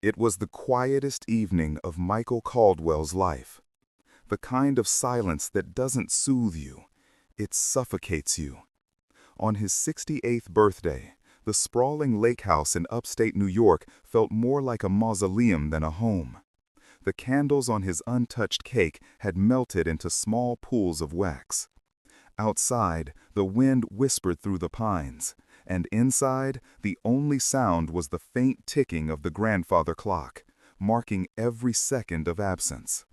It was the quietest evening of Michael Caldwell's life. The kind of silence that doesn't soothe you, it suffocates you. On his 68th birthday, the sprawling lake house in upstate New York felt more like a mausoleum than a home. The candles on his untouched cake had melted into small pools of wax. Outside, the wind whispered through the pines, and inside, the only sound was the faint ticking of the grandfather clock, marking every second of absence.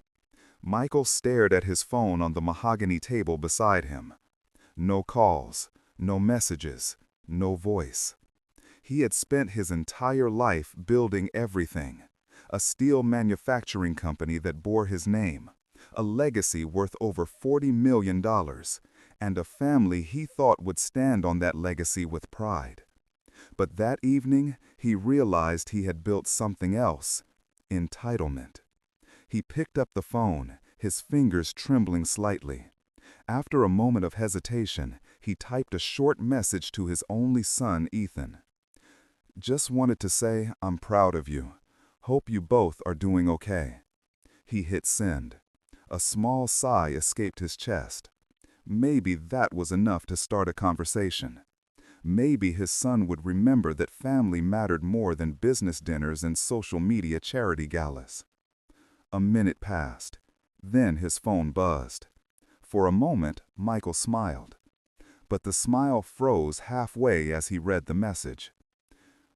Michael stared at his phone on the mahogany table beside him. No calls, no messages, no voice. He had spent his entire life building everything: a steel manufacturing company that bore his name, a legacy worth over $40 million, and a family he thought would stand on that legacy with pride. But that evening, he realized he had built something else: entitlement. He picked up the phone, his fingers trembling slightly. After a moment of hesitation, he typed a short message to his only son, Ethan. "Just wanted to say I'm proud of you. Hope you both are doing okay." He hit send. A small sigh escaped his chest. Maybe that was enough to start a conversation. Maybe his son would remember that family mattered more than business dinners and social media charity galas. A minute passed. Then his phone buzzed. For a moment, Michael smiled. But the smile froze halfway as he read the message.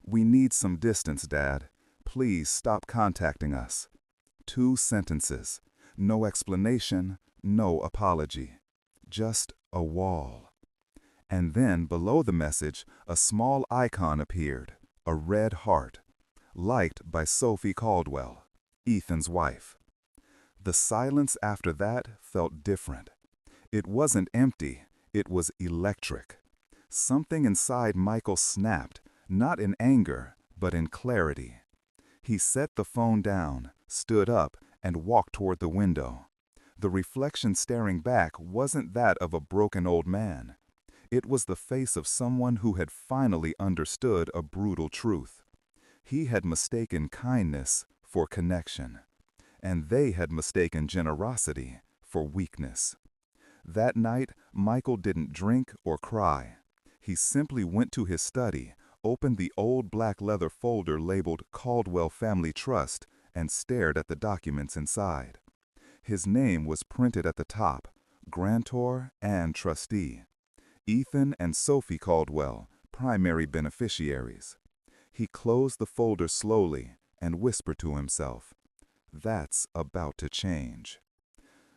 "We need some distance, Dad. Please stop contacting us." 2 sentences. No explanation, no apology. Just a wall. And then below the message, a small icon appeared, a red heart, liked by Sophie Caldwell, Ethan's wife. The silence after that felt different. It wasn't empty, it was electric. Something inside Michael snapped, not in anger, but in clarity. He set the phone down, stood up, and walked toward the window. The reflection staring back wasn't that of a broken old man. It was the face of someone who had finally understood a brutal truth. He had mistaken kindness for connection, and they had mistaken generosity for weakness. That night, Michael didn't drink or cry. He simply went to his study, opened the old black leather folder labeled Caldwell Family Trust, and stared at the documents inside. His name was printed at the top, grantor and trustee. Ethan and Sophie Caldwell, primary beneficiaries. He closed the folder slowly and whispered to himself, "That's about to change."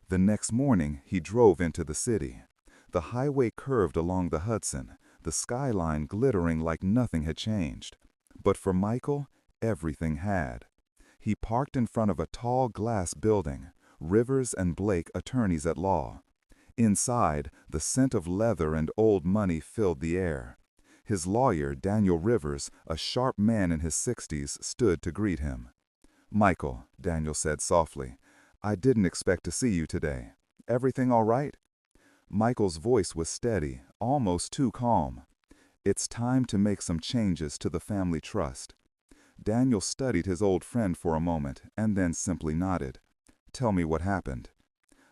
The next morning, he drove into the city. The highway curved along the Hudson, the skyline glittering like nothing had changed. But for Michael, everything had. He parked in front of a tall glass building, Rivers and Blake attorneys at law. Inside, the scent of leather and old money filled the air. His lawyer, Daniel Rivers, a sharp man in his 60s, stood to greet him. "Michael," Daniel said softly, "I didn't expect to see you today. Everything all right?" Michael's voice was steady, almost too calm. "It's time to make some changes to the family trust." Daniel studied his old friend for a moment and then simply nodded. "Tell me what happened."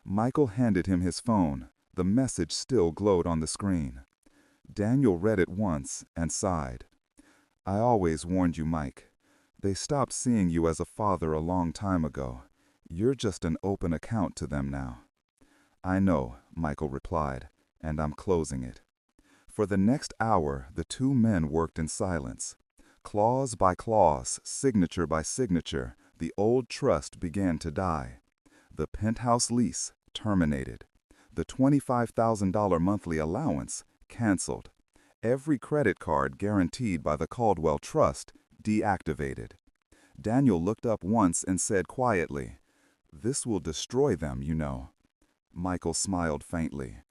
Michael handed him his phone. The message still glowed on the screen. Daniel read it once and sighed. "I always warned you, Mike. They stopped seeing you as a father a long time ago. You're just an open account to them now." "I know," Michael replied, "and I'm closing it." For the next hour, the 2 men worked in silence. Clause by clause, signature by signature, the old trust began to die. The penthouse lease terminated. The $25,000 monthly allowance canceled. Every credit card guaranteed by the Caldwell Trust deactivated. Daniel looked up once and said quietly, "This will destroy them, you know." Michael smiled faintly.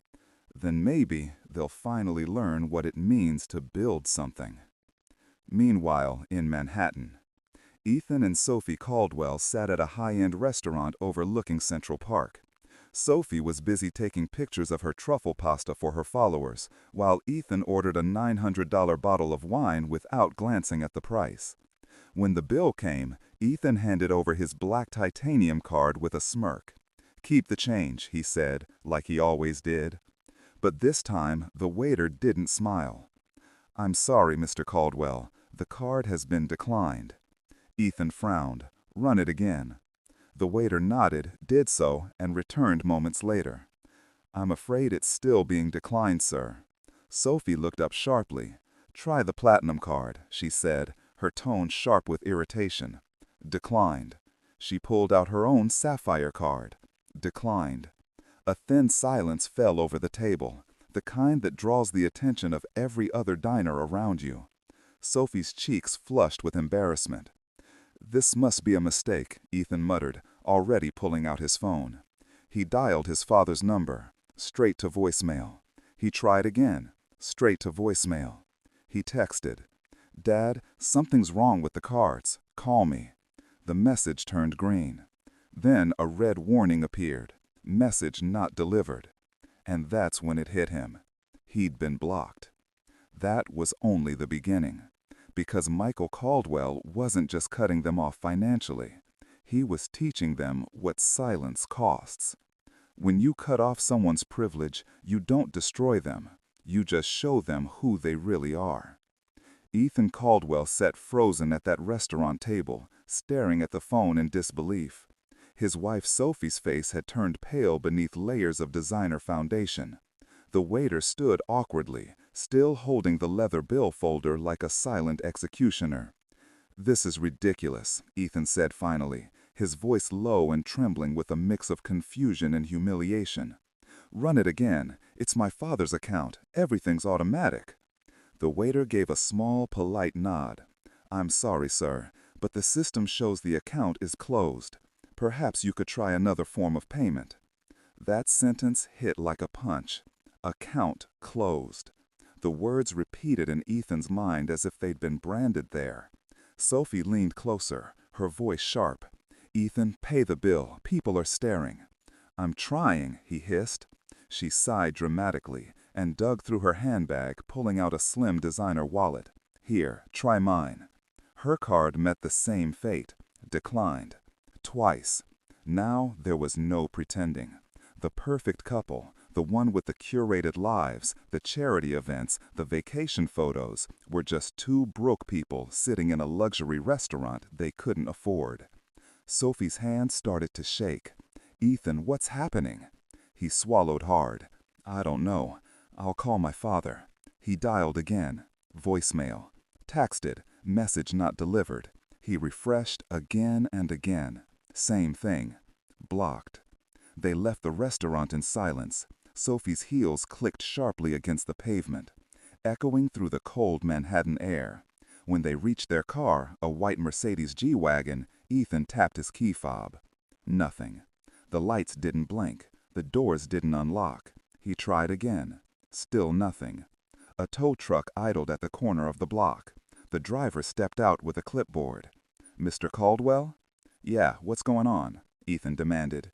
"Then maybe they'll finally learn what it means to build something." Meanwhile, in Manhattan, Ethan and Sophie Caldwell sat at a high-end restaurant overlooking Central Park. Sophie was busy taking pictures of her truffle pasta for her followers, while Ethan ordered a $900 bottle of wine without glancing at the price. When the bill came, Ethan handed over his black titanium card with a smirk. "Keep the change," he said, like he always did. But this time, the waiter didn't smile. "I'm sorry, Mr. Caldwell. The card has been declined." Ethan frowned. "Run it again." The waiter nodded, did so, and returned moments later. "I'm afraid it's still being declined, sir." Sophie looked up sharply. "Try the platinum card," she said, her tone sharp with irritation. Declined. She pulled out her own sapphire card. Declined. A thin silence fell over the table, the kind that draws the attention of every other diner around you. Sophie's cheeks flushed with embarrassment. "This must be a mistake," Ethan muttered, already pulling out his phone. He dialed his father's number, straight to voicemail. He tried again, straight to voicemail. He texted, "Dad, something's wrong with the cards. Call me." The message turned green. Then a red warning appeared. Message not delivered. And that's when it hit him. He'd been blocked. That was only the beginning. Because Michael Caldwell wasn't just cutting them off financially. He was teaching them what silence costs. When you cut off someone's privilege, you don't destroy them. You just show them who they really are. Ethan Caldwell sat frozen at that restaurant table, staring at the phone in disbelief. His wife Sophie's face had turned pale beneath layers of designer foundation. The waiter stood awkwardly, still holding the leather bill folder like a silent executioner. "This is ridiculous," Ethan said finally, his voice low and trembling with a mix of confusion and humiliation. "Run it again. It's my father's account. Everything's automatic." The waiter gave a small, polite nod. "I'm sorry, sir, but the system shows the account is closed. Perhaps you could try another form of payment." That sentence hit like a punch. Account closed. The words repeated in Ethan's mind as if they'd been branded there. Sophie leaned closer, her voice sharp. "Ethan, pay the bill. People are staring." "I'm trying," he hissed. She sighed dramatically and dug through her handbag, pulling out a slim designer wallet. "Here, try mine." Her card met the same fate. Declined. Twice. Now there was no pretending. The perfect couple, the one with the curated lives, the charity events, the vacation photos, were just two broke people sitting in a luxury restaurant they couldn't afford. Sophie's hand started to shake. "Ethan, what's happening?" He swallowed hard. "I don't know. I'll call my father." He dialed again. Voicemail. Texted. Message not delivered. He refreshed again and again. Same thing. Blocked. They left the restaurant in silence. Sophie's heels clicked sharply against the pavement, echoing through the cold Manhattan air. When they reached their car, a white Mercedes G-Wagon, Ethan tapped his key fob. Nothing. The lights didn't blink. The doors didn't unlock. He tried again. Still nothing. A tow truck idled at the corner of the block. The driver stepped out with a clipboard. "Mr. Caldwell?" "Yeah, what's going on?" Ethan demanded.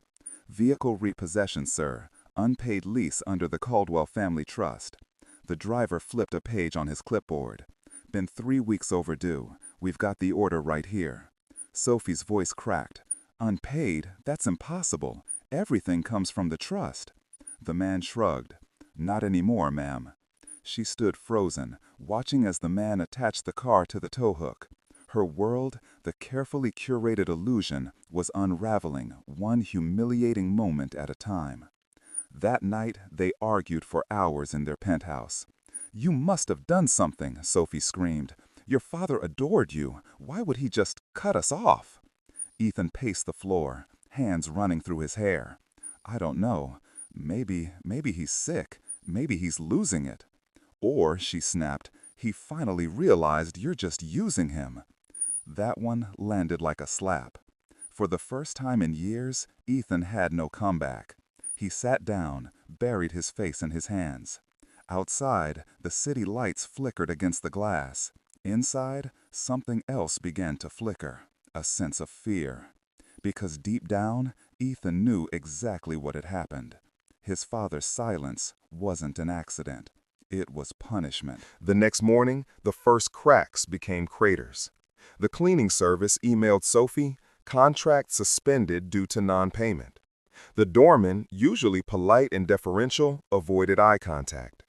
"Vehicle repossession, sir. Unpaid lease under the Caldwell Family Trust." The driver flipped a page on his clipboard. "Been 3 weeks overdue. We've got the order right here." Sophie's voice cracked. "Unpaid? That's impossible. Everything comes from the trust." The man shrugged. "Not anymore, ma'am." She stood frozen, watching as the man attached the car to the tow hook. Her world, the carefully curated illusion, was unraveling one humiliating moment at a time. That night, they argued for hours in their penthouse. "You must have done something," Sophie screamed. "Your father adored you. Why would he just cut us off?" Ethan paced the floor, hands running through his hair. "I don't know. Maybe he's sick. Maybe he's losing it." "Or," she snapped, "he finally realized you're just using him." That one landed like a slap. For the first time in years, Ethan had no comeback. He sat down, buried his face in his hands. Outside, the city lights flickered against the glass. Inside, something else began to flicker, a sense of fear. Because deep down, Ethan knew exactly what had happened. His father's silence wasn't an accident. It was punishment. The next morning, the first cracks became craters. The cleaning service emailed Sophie, "Contract suspended due to non-payment." The doorman, usually polite and deferential, avoided eye contact.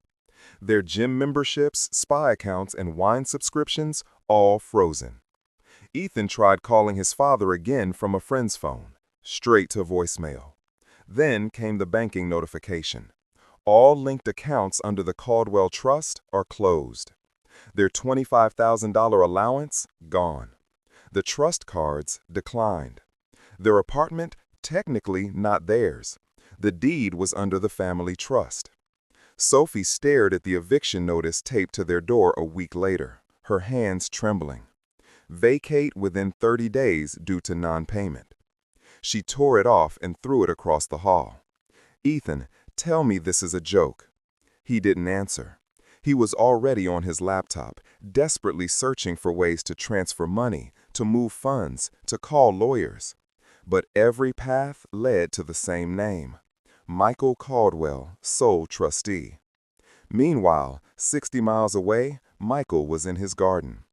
Their gym memberships, spy accounts, and wine subscriptions all frozen. Ethan tried calling his father again from a friend's phone, straight to voicemail. Then came the banking notification. All linked accounts under the Caldwell Trust are closed. Their $25,000 allowance gone. The trust cards declined. Their apartment technically not theirs. The deed was under the family trust. Sophie stared at the eviction notice taped to their door a week later, her hands trembling. Vacate within 30 days due to non-payment. She tore it off and threw it across the hall. "Ethan, tell me this is a joke." He didn't answer. He was already on his laptop, desperately searching for ways to transfer money, to move funds, to call lawyers. But every path led to the same name: Michael Caldwell, sole trustee. Meanwhile, 60 miles away, Michael was in his garden.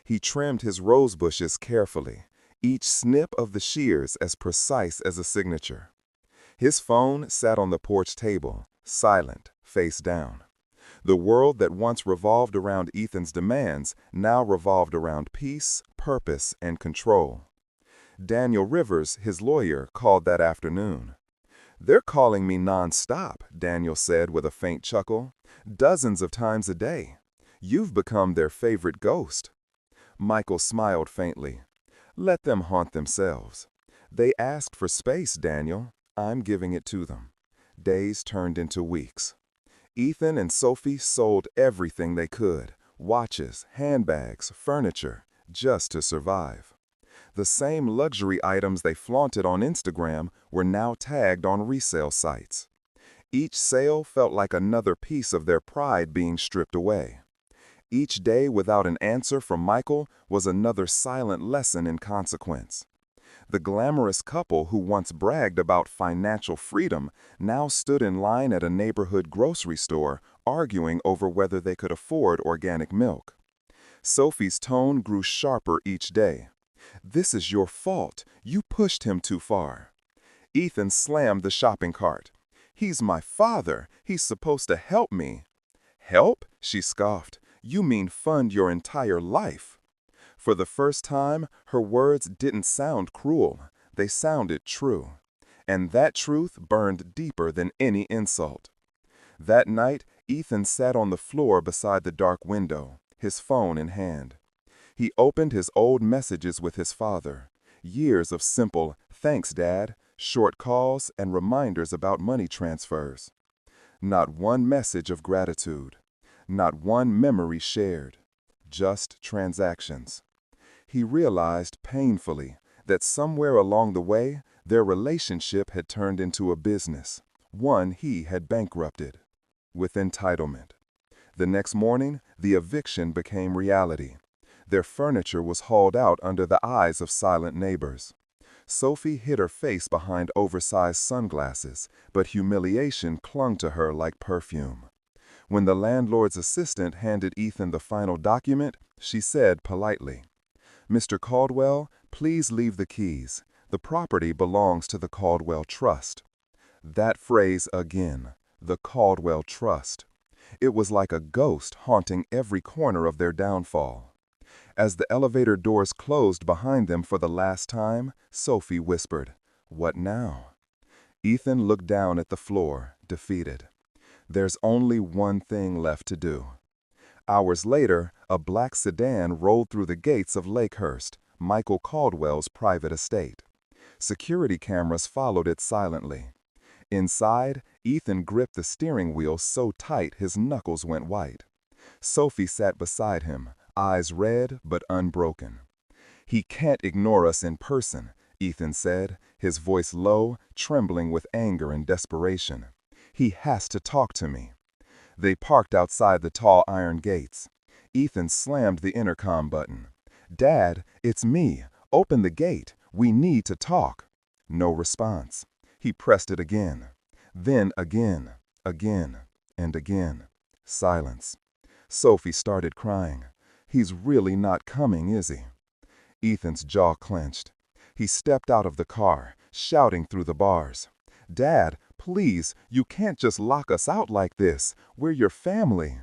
He trimmed his rose bushes carefully, each snip of the shears as precise as a signature. His phone sat on the porch table, silent, face down. The world that once revolved around Ethan's demands now revolved around peace, purpose, and control. Daniel Rivers, his lawyer, called that afternoon. "They're calling me non-stop," Daniel said with a faint chuckle. "Dozens of times a day. You've become their favorite ghost." Michael smiled faintly. "Let them haunt themselves. They asked for space, Daniel. I'm giving it to them." Days turned into weeks. Ethan and Sophie sold everything they could: watches, handbags, furniture, just to survive. The same luxury items they flaunted on Instagram were now tagged on resale sites. Each sale felt like another piece of their pride being stripped away. Each day without an answer from Michael was another silent lesson in consequence. The glamorous couple who once bragged about financial freedom now stood in line at a neighborhood grocery store arguing over whether they could afford organic milk. Sophie's tone grew sharper each day. "This is your fault. You pushed him too far." Ethan slammed the shopping cart. "He's my father. He's supposed to help me." "Help?" she scoffed. "You mean fund your entire life." For the first time, her words didn't sound cruel. They sounded true. And that truth burned deeper than any insult. That night, Ethan sat on the floor beside the dark window, his phone in hand. He opened his old messages with his father. Years of simple, "Thanks, Dad," short calls, and reminders about money transfers. Not one message of gratitude. Not one memory shared. Just transactions. He realized painfully that somewhere along the way, their relationship had turned into a business, one he had bankrupted. With entitlement. The next morning, the eviction became reality. Their furniture was hauled out under the eyes of silent neighbors. Sophie hid her face behind oversized sunglasses, but humiliation clung to her like perfume. When the landlord's assistant handed Ethan the final document, she said politely, "Mr. Caldwell, please leave the keys. The property belongs to the Caldwell Trust." That phrase again, the Caldwell Trust. It was like a ghost haunting every corner of their downfall. As the elevator doors closed behind them for the last time, Sophie whispered, "What now?" Ethan looked down at the floor, defeated. There's only one thing left to do. Hours later, a black sedan rolled through the gates of Lakehurst, Michael Caldwell's private estate. Security cameras followed it silently. Inside, Ethan gripped the steering wheel so tight his knuckles went white. Sophie sat beside him, eyes red but unbroken. "He can't ignore us in person," Ethan said, his voice low, trembling with anger and desperation. "He has to talk to me." They parked outside the tall iron gates. Ethan slammed the intercom button. "Dad, it's me. Open the gate. We need to talk." No response. He pressed it again. Then again, and again. Silence. Sophie started crying. "He's really not coming, is he?" Ethan's jaw clenched. He stepped out of the car, shouting through the bars. "Dad, please, you can't just lock us out like this. We're your family."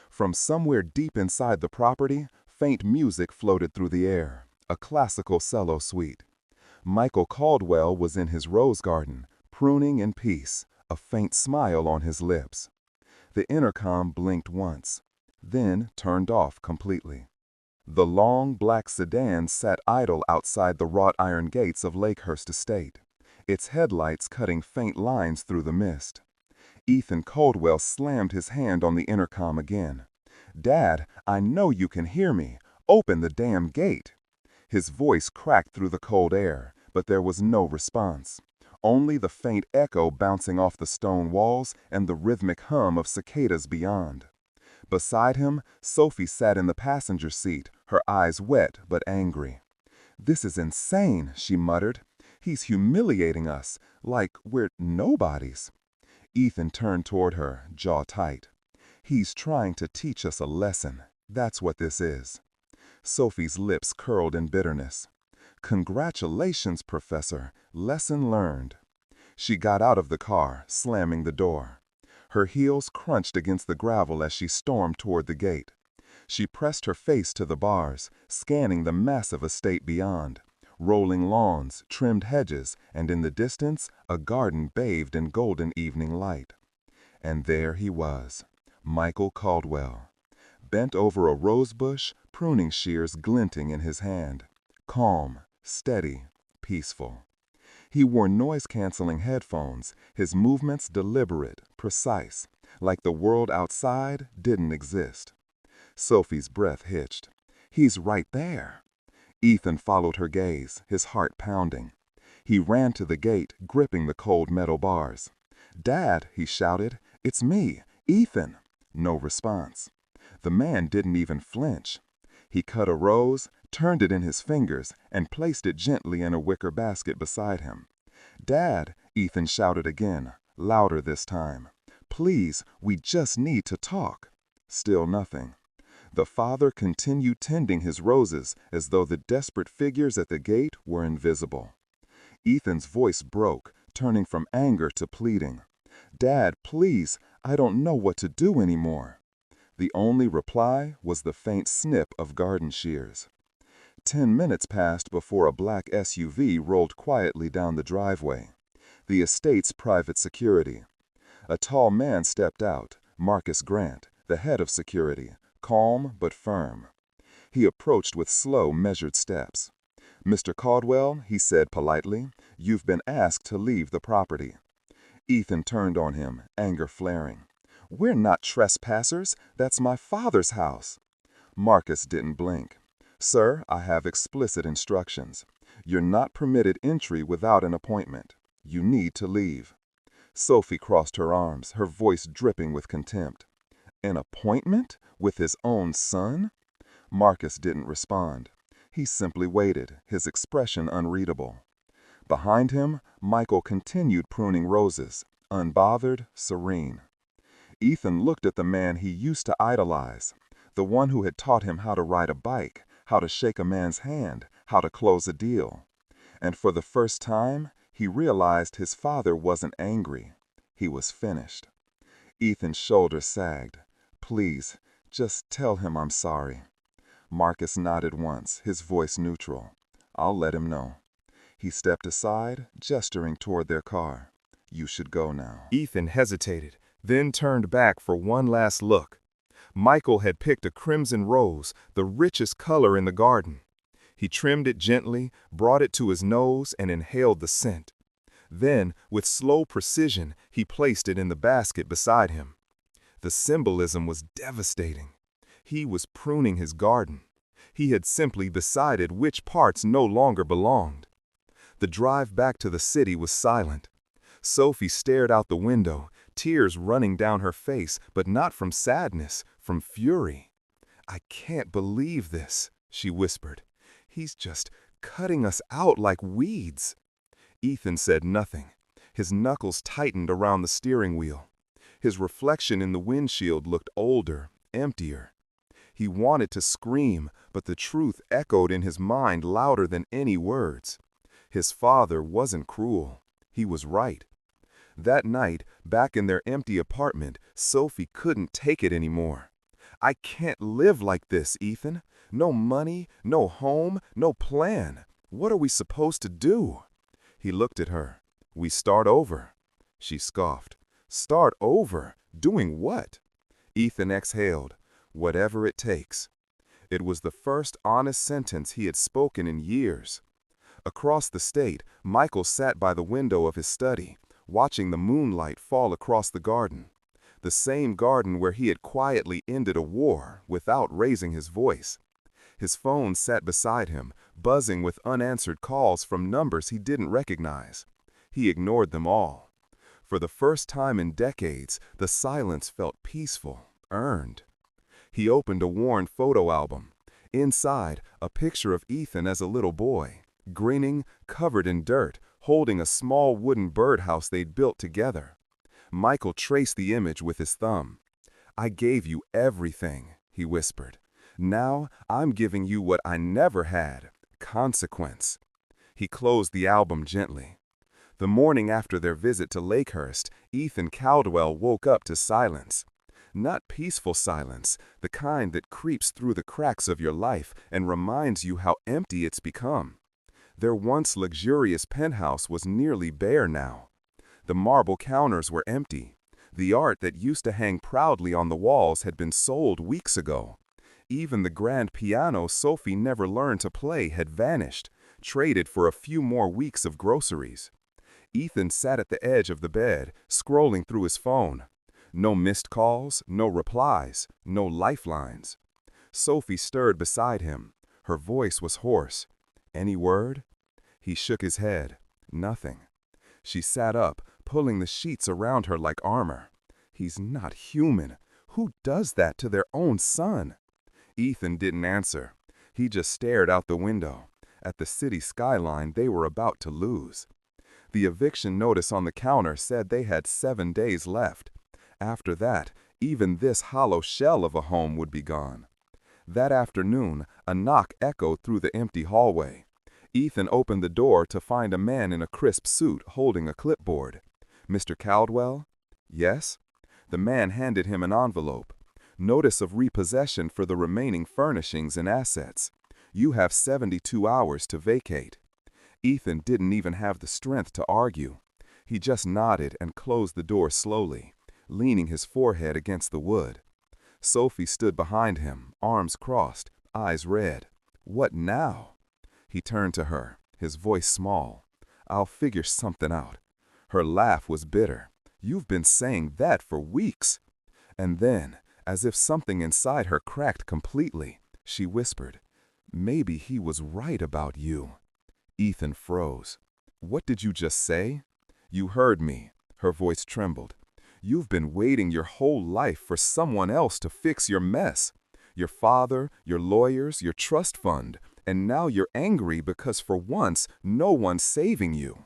From somewhere deep inside the property, faint music floated through the air, a classical cello suite. Michael Caldwell was in his rose garden, pruning in peace, a faint smile on his lips. The intercom blinked once, then turned off completely. The long, black sedan sat idle outside the wrought iron gates of Lakehurst Estate, its headlights cutting faint lines through the mist. Ethan Caldwell slammed his hand on the intercom again. "Dad, I know you can hear me. Open the damn gate." His voice cracked through the cold air, but there was no response. Only the faint echo bouncing off the stone walls and the rhythmic hum of cicadas beyond. Beside him, Sophie sat in the passenger seat, her eyes wet but angry. "This is insane," she muttered. "He's humiliating us, like we're nobodies." Ethan turned toward her, jaw tight. "He's trying to teach us a lesson. That's what this is." Sophie's lips curled in bitterness. "Congratulations, Professor. Lesson learned." She got out of the car, slamming the door. Her heels crunched against the gravel as she stormed toward the gate. She pressed her face to the bars, scanning the massive estate beyond. Rolling lawns, trimmed hedges, and in the distance, a garden bathed in golden evening light. And there he was, Michael Caldwell, bent over a rosebush, pruning shears glinting in his hand. Calm, steady, peaceful. He wore noise-canceling headphones, his movements deliberate, precise, like the world outside didn't exist. Sophie's breath hitched. "He's right there." Ethan followed her gaze, his heart pounding. He ran to the gate, gripping the cold metal bars. "Dad," he shouted, "it's me, Ethan." No response. The man didn't even flinch. He cut a rose, turned it in his fingers, and placed it gently in a wicker basket beside him. "Dad," Ethan shouted again, louder this time. "Please, we just need to talk." Still nothing. The father continued tending his roses as though the desperate figures at the gate were invisible. Ethan's voice broke, turning from anger to pleading. "Dad, please, I don't know what to do anymore." The only reply was the faint snip of garden shears. 10 minutes passed before a black SUV rolled quietly down the driveway. The estate's private security. A tall man stepped out, Marcus Grant, the head of security, calm but firm. He approached with slow, measured steps. "Mr. Caldwell," he said politely, "you've been asked to leave the property." Ethan turned on him, anger flaring. "We're not trespassers. That's my father's house." Marcus didn't blink. "Sir, I have explicit instructions. You're not permitted entry without an appointment. You need to leave." Sophie crossed her arms, her voice dripping with contempt. "An appointment? With his own son?" Marcus didn't respond. He simply waited, his expression unreadable. Behind him, Michael continued pruning roses, unbothered, serene. Ethan looked at the man he used to idolize, the one who had taught him how to ride a bike, how to shake a man's hand, how to close a deal. And for the first time, he realized his father wasn't angry. He was finished. Ethan's shoulders sagged. "Please, just tell him I'm sorry." Marcus nodded once, his voice neutral. "I'll let him know." He stepped aside, gesturing toward their car. "You should go now." Ethan hesitated, then turned back for one last look. Michael had picked a crimson rose, the richest color in the garden. He trimmed it gently, brought it to his nose, and inhaled the scent. Then, with slow precision, he placed it in the basket beside him. The symbolism was devastating. He was pruning his garden. He had simply decided which parts no longer belonged. The drive back to the city was silent. Sophie stared out the window, tears running down her face, but not from sadness, from fury. "I can't believe this," she whispered. "He's just cutting us out like weeds." Ethan said nothing. His knuckles tightened around the steering wheel. His reflection in the windshield looked older, emptier. He wanted to scream, but the truth echoed in his mind louder than any words. His father wasn't cruel. He was right. That night, back in their empty apartment, Sophie couldn't take it anymore. "I can't live like this, Ethan. No money, no home, no plan. What are we supposed to do?" He looked at her. "We start over." She scoffed. "Start over? Doing what?" Ethan exhaled. "Whatever it takes." It was the first honest sentence he had spoken in years. Across the state, Michael sat by the window of his study, watching the moonlight fall across the garden. The same garden where he had quietly ended a war without raising his voice. His phone sat beside him, buzzing with unanswered calls from numbers he didn't recognize. He ignored them all. For the first time in decades, the silence felt peaceful, earned. He opened a worn photo album. Inside, a picture of Ethan as a little boy, grinning, covered in dirt, holding a small wooden birdhouse they'd built together. Michael traced the image with his thumb. "I gave you everything," he whispered. "Now I'm giving you what I never had, consequence." He closed the album gently. The morning after their visit to Lakehurst, Ethan Caldwell woke up to silence. Not peaceful silence, the kind that creeps through the cracks of your life and reminds you how empty it's become. Their once luxurious penthouse was nearly bare now. The marble counters were empty. The art that used to hang proudly on the walls had been sold weeks ago. Even the grand piano Sophie never learned to play had vanished, traded for a few more weeks of groceries. Ethan sat at the edge of the bed, scrolling through his phone. No missed calls, no replies, no lifelines. Sophie stirred beside him. Her voice was hoarse. "Any word?" He shook his head. "Nothing." She sat up, pulling the sheets around her like armor. "He's not human. Who does that to their own son?" Ethan didn't answer. He just stared out the window, at the city skyline they were about to lose. The eviction notice on the counter said they had 7 days left. After that, even this hollow shell of a home would be gone. That afternoon, a knock echoed through the empty hallway. Ethan opened the door to find a man in a crisp suit holding a clipboard. "Mr. Caldwell?" "Yes?" The man handed him an envelope. "Notice of repossession for the remaining furnishings and assets. You have 72 hours to vacate." Ethan didn't even have the strength to argue. He just nodded and closed the door slowly, leaning his forehead against the wood. Sophie stood behind him, arms crossed, eyes red. "What now?" He turned to her, his voice small. "I'll figure something out." Her laugh was bitter. "You've been saying that for weeks." And then, as if something inside her cracked completely, she whispered, "Maybe he was right about you." Ethan froze. "What did you just say?" "You heard me." Her voice trembled. "You've been waiting your whole life for someone else to fix your mess. Your father, your lawyers, your trust fund, and now you're angry because for once no one's saving you."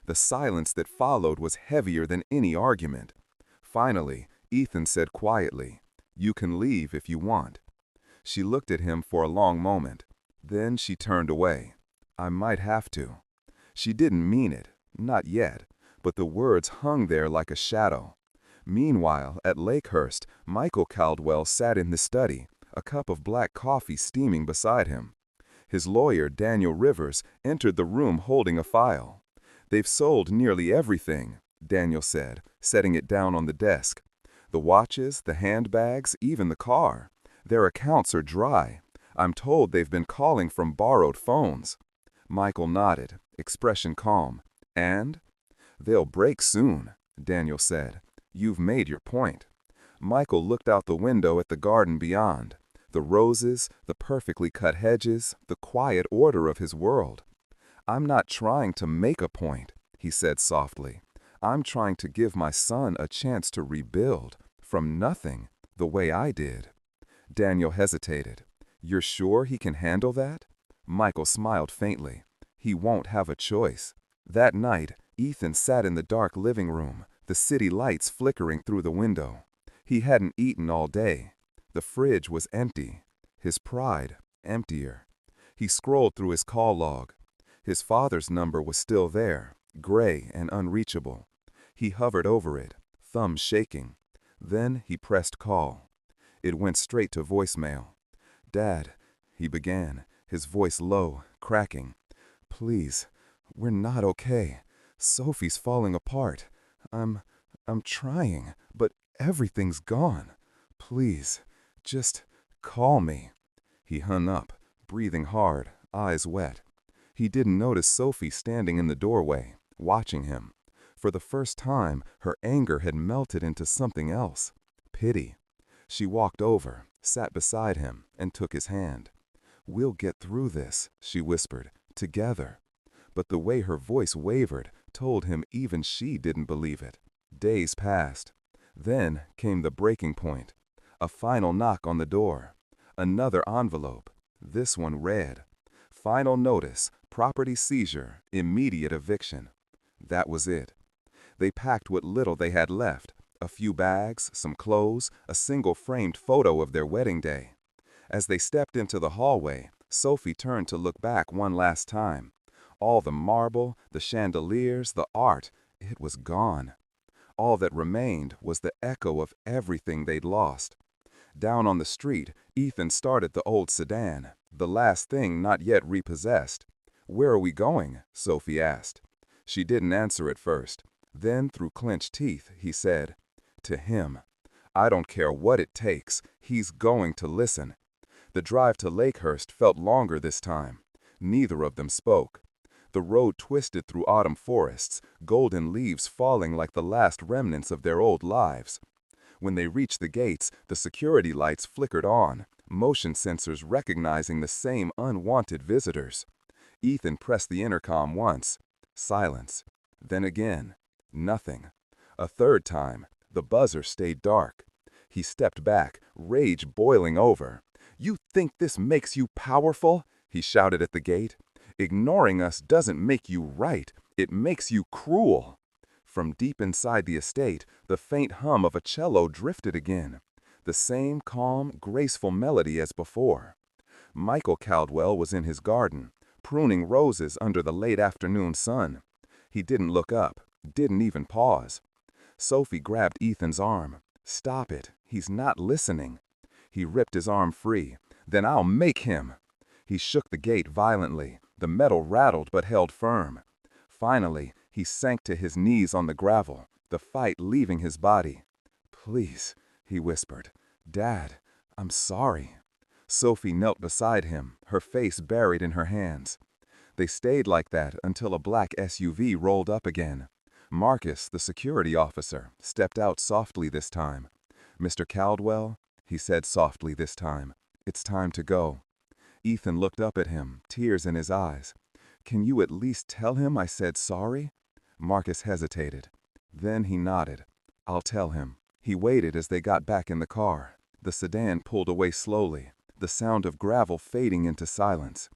The silence that followed was heavier than any argument. Finally, Ethan said quietly, "You can leave if you want." She looked at him for a long moment. Then she turned away. "I might have to." She didn't mean it, not yet, but the words hung there like a shadow. Meanwhile, at Lakehurst, Michael Caldwell sat in his study, a cup of black coffee steaming beside him. His lawyer, Daniel Rivers, entered the room holding a file. "They've sold nearly everything," Daniel said, setting it down on the desk. "The watches, the handbags, even the car. Their accounts are dry. I'm told they've been calling from borrowed phones." Michael nodded, expression calm. "And?" "They'll break soon," Daniel said. "You've made your point." Michael looked out the window at the garden beyond. The roses, the perfectly cut hedges, the quiet order of his world. "I'm not trying to make a point," he said softly. "I'm trying to give my son a chance to rebuild, from nothing, the way I did." Daniel hesitated. "You're sure he can handle that?" Michael smiled faintly. "He won't have a choice." That night, Ethan sat in the dark living room, the city lights flickering through the window. He hadn't eaten all day. The fridge was empty. His pride, emptier. He scrolled through his call log. His father's number was still there, gray and unreachable. He hovered over it, thumbs shaking. Then he pressed call. It went straight to voicemail. "Dad," he began, his voice low, cracking. "Please, we're not okay. Sophie's falling apart. I'm trying, but everything's gone. Please, just call me." He hung up, breathing hard, eyes wet. He didn't notice Sophie standing in the doorway, watching him. For the first time, her anger had melted into something else. Pity. She walked over, sat beside him, and took his hand. "We'll get through this," she whispered, "together." But the way her voice wavered told him even she didn't believe it. Days passed. Then came the breaking point. A final knock on the door. Another envelope. This one read, "Final notice, property seizure, immediate eviction." That was it. They packed what little they had left, a few bags, some clothes, a single framed photo of their wedding day. As they stepped into the hallway, Sophie turned to look back one last time. All the marble, the chandeliers, the art, it was gone. All that remained was the echo of everything they'd lost. Down on the street, Ethan started the old sedan, the last thing not yet repossessed. "Where are we going?" Sophie asked. She didn't answer at first. Then, through clenched teeth, he said, "To him. I don't care what it takes. He's going to listen." The drive to Lakehurst felt longer this time. Neither of them spoke. The road twisted through autumn forests, golden leaves falling like the last remnants of their old lives. When they reached the gates, the security lights flickered on, motion sensors recognizing the same unwanted visitors. Ethan pressed the intercom once. Silence. Then again. Nothing. A third time, the buzzer stayed dark. He stepped back, rage boiling over. "You think this makes you powerful?" he shouted at the gate. "Ignoring us doesn't make you right. It makes you cruel." From deep inside the estate, the faint hum of a cello drifted again. The same calm, graceful melody as before. Michael Caldwell was in his garden, pruning roses under the late afternoon sun. He didn't look up, didn't even pause. Sophie grabbed Ethan's arm. "Stop it. He's not listening." He ripped his arm free. "Then I'll make him." He shook the gate violently. The metal rattled but held firm. Finally, he sank to his knees on the gravel, the fight leaving his body. "Please," he whispered. "Dad, I'm sorry." Sophie knelt beside him, her face buried in her hands. They stayed like that until a black SUV rolled up again. Marcus, the security officer, stepped out softly this time. "Mr. Caldwell," he said softly this time, "it's time to go." Ethan looked up at him, tears in his eyes. "Can you at least tell him I said sorry?" Marcus hesitated. Then he nodded. "I'll tell him." He waited as they got back in the car. The sedan pulled away slowly, the sound of gravel fading into silence.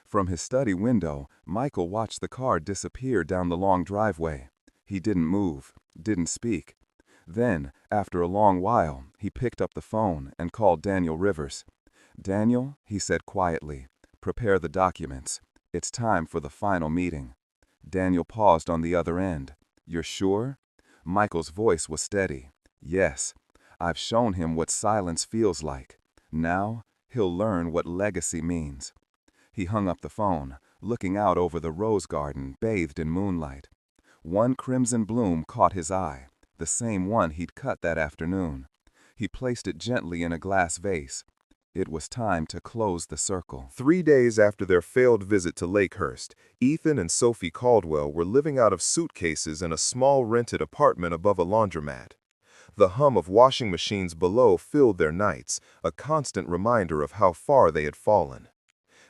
From his study window, Michael watched the car disappear down the long driveway. He didn't move, didn't speak. Then, after a long while, he picked up the phone and called Daniel Rivers. "Daniel," he said quietly, "prepare the documents. It's time for the final meeting." Daniel paused on the other end. "You're sure?" Michael's voice was steady. "Yes. I've shown him what silence feels like. Now, he'll learn what legacy means." He hung up the phone, looking out over the rose garden bathed in moonlight. One crimson bloom caught his eye, the same one he'd cut that afternoon. He placed it gently in a glass vase. It was time to close the circle. 3 days after their failed visit to Lakehurst, Ethan and Sophie Caldwell were living out of suitcases in a small rented apartment above a laundromat. The hum of washing machines below filled their nights, a constant reminder of how far they had fallen.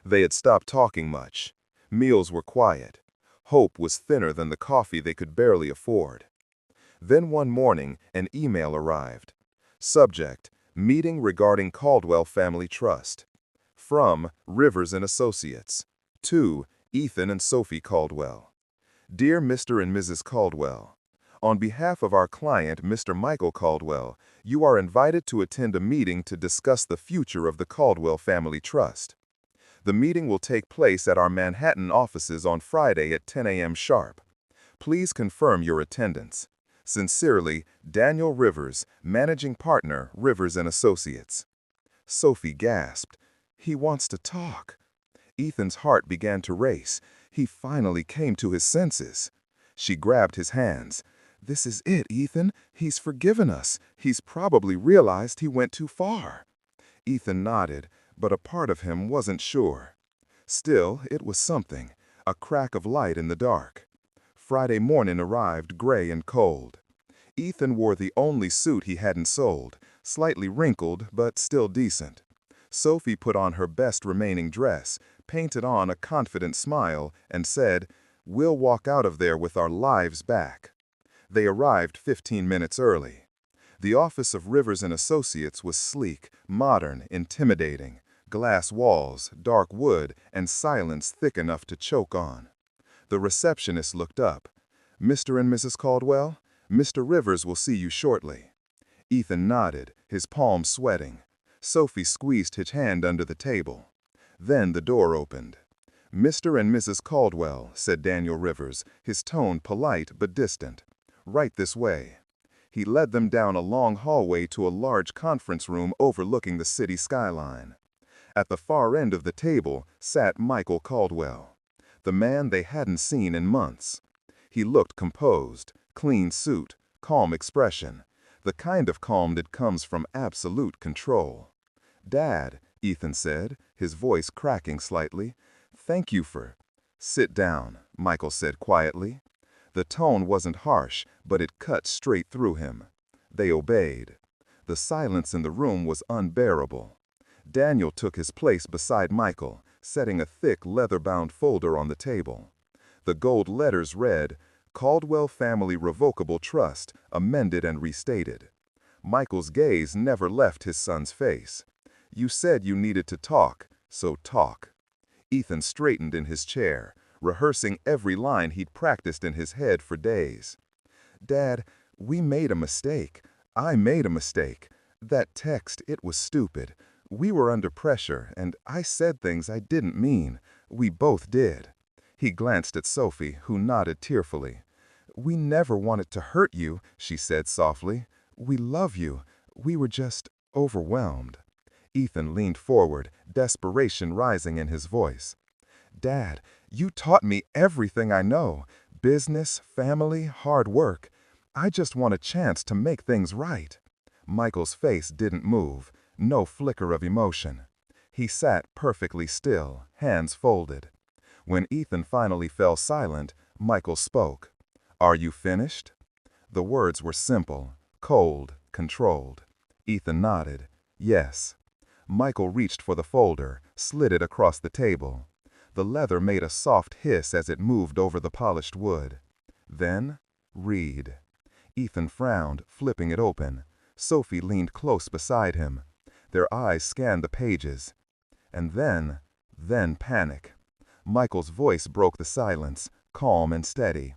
They had stopped talking much. Meals were quiet. Hope was thinner than the coffee they could barely afford. Then one morning, an email arrived. Subject: Meeting regarding Caldwell Family Trust. From Rivers and Associates. To Ethan and Sophie Caldwell. Dear Mr. and Mrs. Caldwell, On behalf of our client, Mr. Michael Caldwell, you are invited to attend a meeting to discuss the future of the Caldwell Family Trust. The meeting will take place at our Manhattan offices on Friday at 10 a.m. sharp. Please confirm your attendance. Sincerely, Daniel Rivers, Managing Partner, Rivers & Associates. Sophie gasped. He wants to talk. Ethan's heart began to race. He finally came to his senses. She grabbed his hands. This is it, Ethan. He's forgiven us. He's probably realized he went too far. Ethan nodded, but a part of him wasn't sure. Still, it was something, a crack of light in the dark. Friday morning arrived gray and cold. Ethan wore the only suit he hadn't sold, slightly wrinkled but still decent. Sophie put on her best remaining dress, painted on a confident smile, and said, "We'll walk out of there with our lives back." They arrived 15 minutes early. The office of Rivers & Associates was sleek, modern, intimidating. Glass walls, dark wood, and silence thick enough to choke on. The receptionist looked up. "Mr. and Mrs. Caldwell, Mr. Rivers will see you shortly." Ethan nodded, his palms sweating. Sophie squeezed his hand under the table. Then the door opened. "Mr. and Mrs. Caldwell," said Daniel Rivers, his tone polite but distant. "Right this way." He led them down a long hallway to a large conference room overlooking the city skyline. At the far end of the table sat Michael Caldwell, the man they hadn't seen in months. He looked composed, clean suit, calm expression, the kind of calm that comes from absolute control. "Dad," Ethan said, his voice cracking slightly, "thank you for—" "Sit down," Michael said quietly. The tone wasn't harsh, but it cut straight through him. They obeyed. The silence in the room was unbearable. Daniel took his place beside Michael, setting a thick leather-bound folder on the table. The gold letters read, "Caldwell Family Revocable Trust, amended and restated." Michael's gaze never left his son's face. "You said you needed to talk, so talk." Ethan straightened in his chair, rehearsing every line he'd practiced in his head for days. "Dad, we made a mistake. I made a mistake. That text, it was stupid. We were under pressure, and I said things I didn't mean. We both did." He glanced at Sophie, who nodded tearfully. "We never wanted to hurt you," she said softly. "We love you. We were just overwhelmed." Ethan leaned forward, desperation rising in his voice. "Dad, you taught me everything I know. Business, family, hard work. I just want a chance to make things right." Michael's face didn't move, no flicker of emotion. He sat perfectly still, hands folded. When Ethan finally fell silent, Michael spoke. "Are you finished?" The words were simple, cold, controlled. Ethan nodded. "Yes." Michael reached for the folder, slid it across the table. The leather made a soft hiss as it moved over the polished wood. Then, "Read." Ethan frowned, flipping it open. Sophie leaned close beside him. Their eyes scanned the pages. And then panic. Michael's voice broke the silence, calm and steady.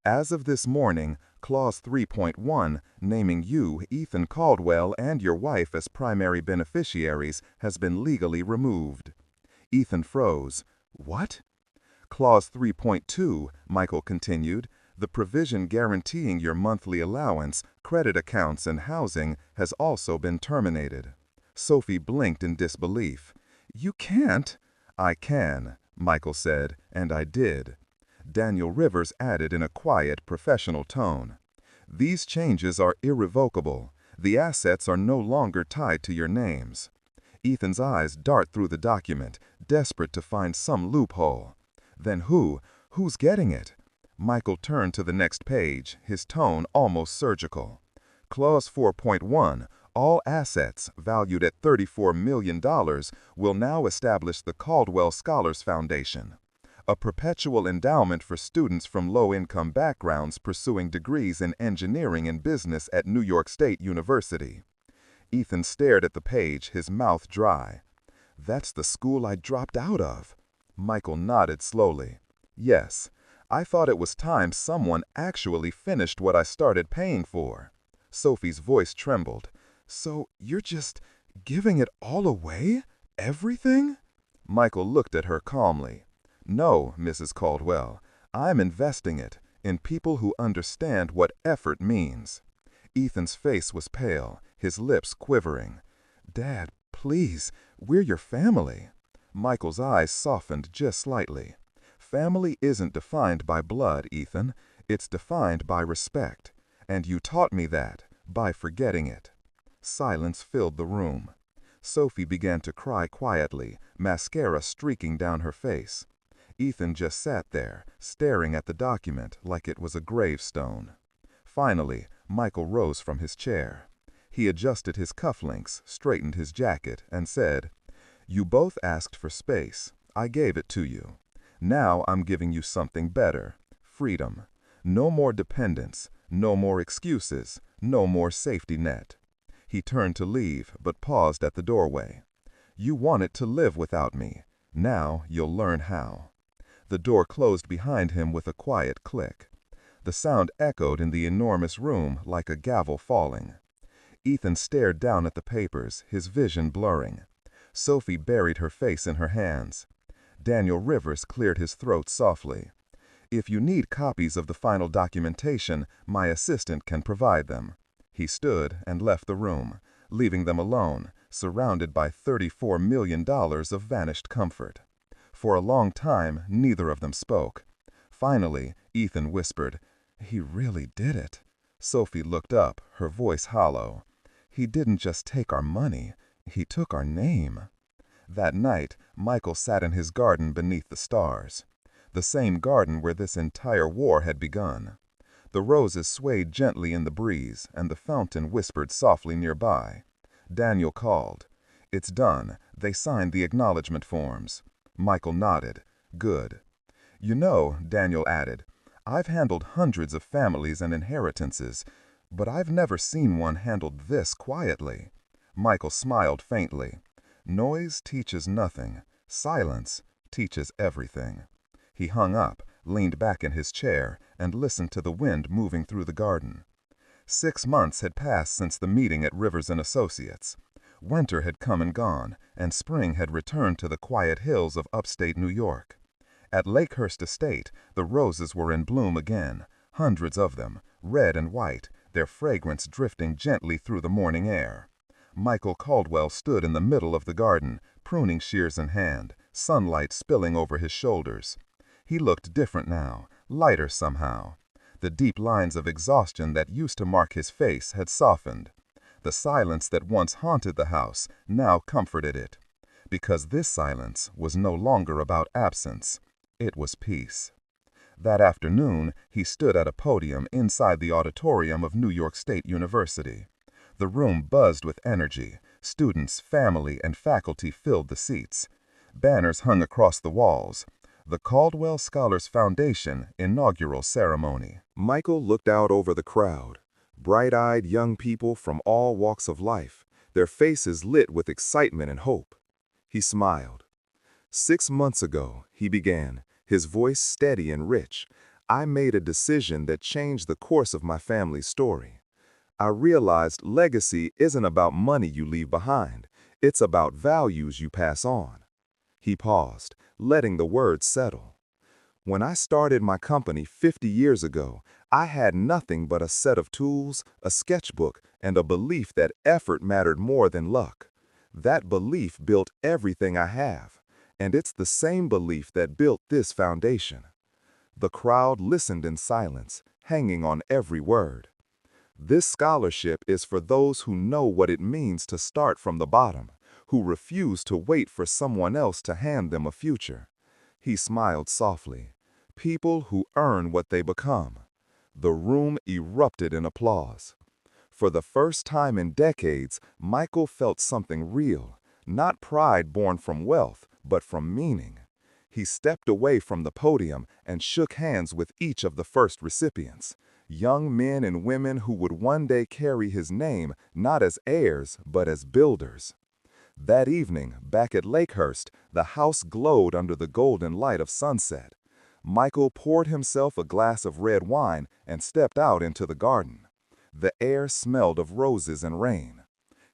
"As of this morning, Clause 3.1, naming you, Ethan Caldwell, and your wife as primary beneficiaries, has been legally removed." Ethan froze. "What?" "Clause 3.2, Michael continued, the provision guaranteeing your monthly allowance, credit accounts, and housing has also been terminated." Sophie blinked in disbelief. "You can't." "I can," Michael said, "and I did." Daniel Rivers added in a quiet, professional tone, "These changes are irrevocable. The assets are no longer tied to your names." Ethan's eyes dart through the document, desperate to find some loophole. "Then who's getting it?" Michael turned to the next page, his tone almost surgical. Clause 4.1, all assets, valued at $34 million, will now establish the Caldwell Scholars Foundation, a perpetual endowment for students from low-income backgrounds pursuing degrees in engineering and business at New York State University. Ethan stared at the page, his mouth dry. "That's the school I dropped out of." Michael nodded slowly. "Yes, I thought it was time someone actually finished what I started paying for. Sophie's voice trembled. So you're just giving it all away? Everything? Michael looked at her calmly. No, Mrs. Caldwell, I'm investing it in people who understand what effort means. Ethan's face was pale, his lips quivering. Dad, please, we're your family. Michael's eyes softened just slightly. Family isn't defined by blood, Ethan. It's defined by respect. And you taught me that by forgetting it. Silence filled the room. Sophie began to cry quietly, mascara streaking down her face. Ethan just sat there, staring at the document like it was a gravestone. Finally, Michael rose from his chair. He adjusted his cufflinks, straightened his jacket, and said, "You both asked for space. I gave it to you. Now I'm giving you something better. Freedom. No more dependence, no more excuses, no more safety net." He turned to leave, but paused at the doorway. "You wanted to live without me. Now you'll learn how." The door closed behind him with a quiet click. The sound echoed in the enormous room like a gavel falling. Ethan stared down at the papers, his vision blurring. Sophie buried her face in her hands. Daniel Rivers cleared his throat softly. "If you need copies of the final documentation, my assistant can provide them." He stood and left the room, leaving them alone, surrounded by $34 million of vanished comfort. For a long time, neither of them spoke. Finally, Ethan whispered, "He really did it." Sophie looked up, her voice hollow. "He didn't just take our money, he took our name." That night, Michael sat in his garden beneath the stars. The same garden where this entire war had begun. The roses swayed gently in the breeze, and the fountain whispered softly nearby. Daniel called. "It's done. They signed the acknowledgement forms." Michael nodded. "Good." "You know," Daniel added, "I've handled hundreds of families and inheritances, but I've never seen one handled this quietly." Michael smiled faintly. "Noise teaches nothing. Silence teaches everything." He hung up, leaned back in his chair, and listened to the wind moving through the garden. 6 months had passed since the meeting at Rivers and Associates. Winter had come and gone, and spring had returned to the quiet hills of upstate New York. At Lakehurst Estate, the roses were in bloom again, hundreds of them, red and white, their fragrance drifting gently through the morning air. Michael Caldwell stood in the middle of the garden, pruning shears in hand, sunlight spilling over his shoulders. He looked different now, lighter somehow. The deep lines of exhaustion that used to mark his face had softened. The silence that once haunted the house now comforted it. Because this silence was no longer about absence. It was peace. That afternoon, he stood at a podium inside the auditorium of New York State University. The room buzzed with energy. Students, family, and faculty filled the seats. Banners hung across the walls. The Caldwell Scholars Foundation inaugural ceremony. Michael looked out over the crowd. Bright-eyed young people from all walks of life, their faces lit with excitement and hope. He smiled. 6 months ago, he began, his voice steady and rich, I made a decision that changed the course of my family's story. I realized legacy isn't about money you leave behind. It's about values you pass on. He paused, letting the words settle. When I started my company 50 years ago, I had nothing but a set of tools, a sketchbook, and a belief that effort mattered more than luck. That belief built everything I have, and it's the same belief that built this foundation. The crowd listened in silence, hanging on every word. This scholarship is for those who know what it means to start from the bottom, who refuse to wait for someone else to hand them a future. He smiled softly. People who earn what they become. The room erupted in applause. For the first time in decades, Michael felt something real, not pride born from wealth, but from meaning. He stepped away from the podium and shook hands with each of the first recipients, young men and women who would one day carry his name not as heirs, but as builders. That evening, back at Lakehurst, the house glowed under the golden light of sunset. Michael poured himself a glass of red wine and stepped out into the garden. The air smelled of roses and rain.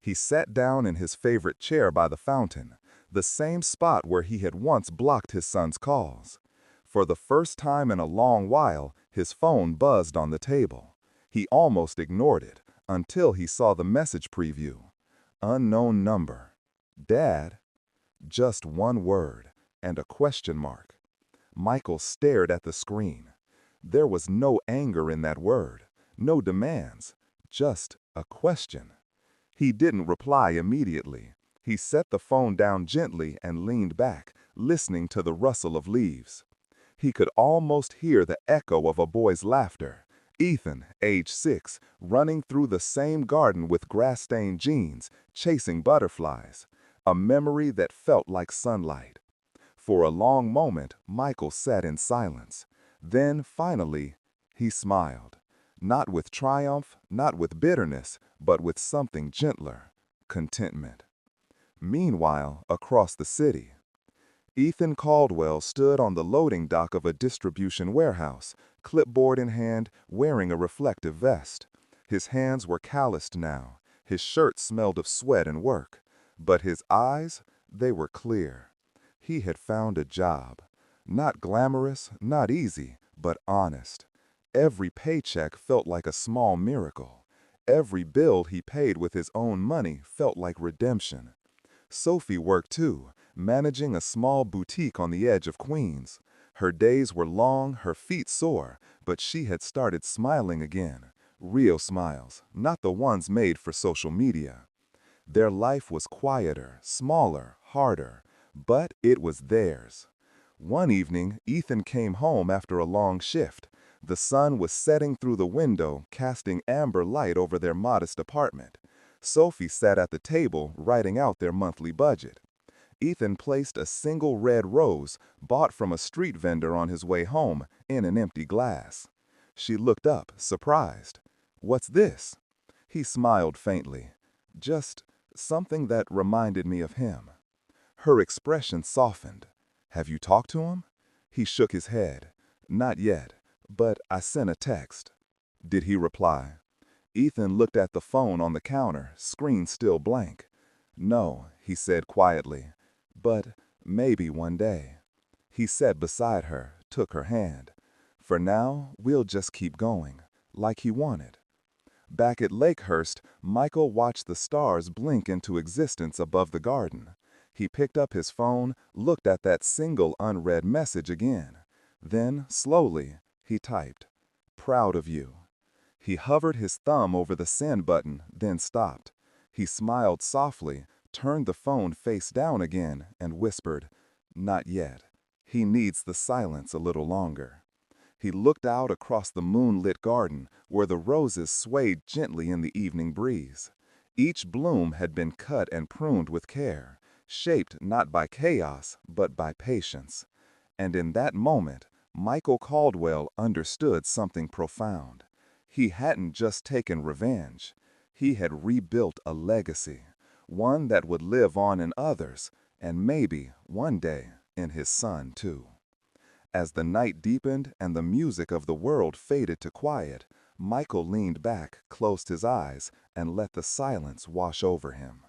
He sat down in his favorite chair by the fountain, the same spot where he had once blocked his son's calls. For the first time in a long while, his phone buzzed on the table. He almost ignored it until he saw the message preview. Unknown number. Dad? Just one word and a question mark. Michael stared at the screen. There was no anger in that word, no demands, just a question. He didn't reply immediately. He set the phone down gently and leaned back, listening to the rustle of leaves. He could almost hear the echo of a boy's laughter. Ethan, age 6, running through the same garden with grass-stained jeans, chasing butterflies. A memory that felt like sunlight. For a long moment, Michael sat in silence. Then, finally, he smiled. Not with triumph, not with bitterness, but with something gentler, contentment. Meanwhile, across the city, Ethan Caldwell stood on the loading dock of a distribution warehouse, clipboard in hand, wearing a reflective vest. His hands were calloused now. His shirt smelled of sweat and work. But his eyes, they were clear. He had found a job. Not glamorous, not easy, but honest. Every paycheck felt like a small miracle. Every bill he paid with his own money felt like redemption. Sophie worked too, managing a small boutique on the edge of Queens. Her days were long, her feet sore, but she had started smiling again. Real smiles, not the ones made for social media. Their life was quieter, smaller, harder, but it was theirs. One evening, Ethan came home after a long shift. The sun was setting through the window, casting amber light over their modest apartment. Sophie sat at the table, writing out their monthly budget. Ethan placed a single red rose, bought from a street vendor on his way home, in an empty glass. She looked up, surprised. "What's this?" He smiled faintly. "Just something that reminded me of him." Her expression softened. "Have you talked to him?" He shook his head. "Not yet, but I sent a text." "Did he reply?" Ethan looked at the phone on the counter, screen still blank. "No," he said quietly, "but maybe one day." He sat beside her, took her hand. "For now, we'll just keep going, like he wanted." Back at Lakehurst, Michael watched the stars blink into existence above the garden. He picked up his phone, looked at that single unread message again. Then, slowly, he typed, "Proud of you." He hovered his thumb over the send button, then stopped. He smiled softly, turned the phone face down again, and whispered, "Not yet. He needs the silence a little longer." He looked out across the moonlit garden, where the roses swayed gently in the evening breeze. Each bloom had been cut and pruned with care, shaped not by chaos, but by patience. And in that moment, Michael Caldwell understood something profound. He hadn't just taken revenge. He had rebuilt a legacy, one that would live on in others, and maybe, one day, in his son, too. As the night deepened and the music of the world faded to quiet, Michael leaned back, closed his eyes, and let the silence wash over him.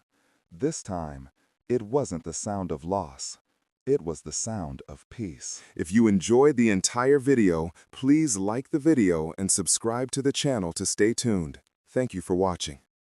This time, it wasn't the sound of loss. It was the sound of peace. If you enjoyed the entire video, please like the video and subscribe to the channel to stay tuned. Thank you for watching.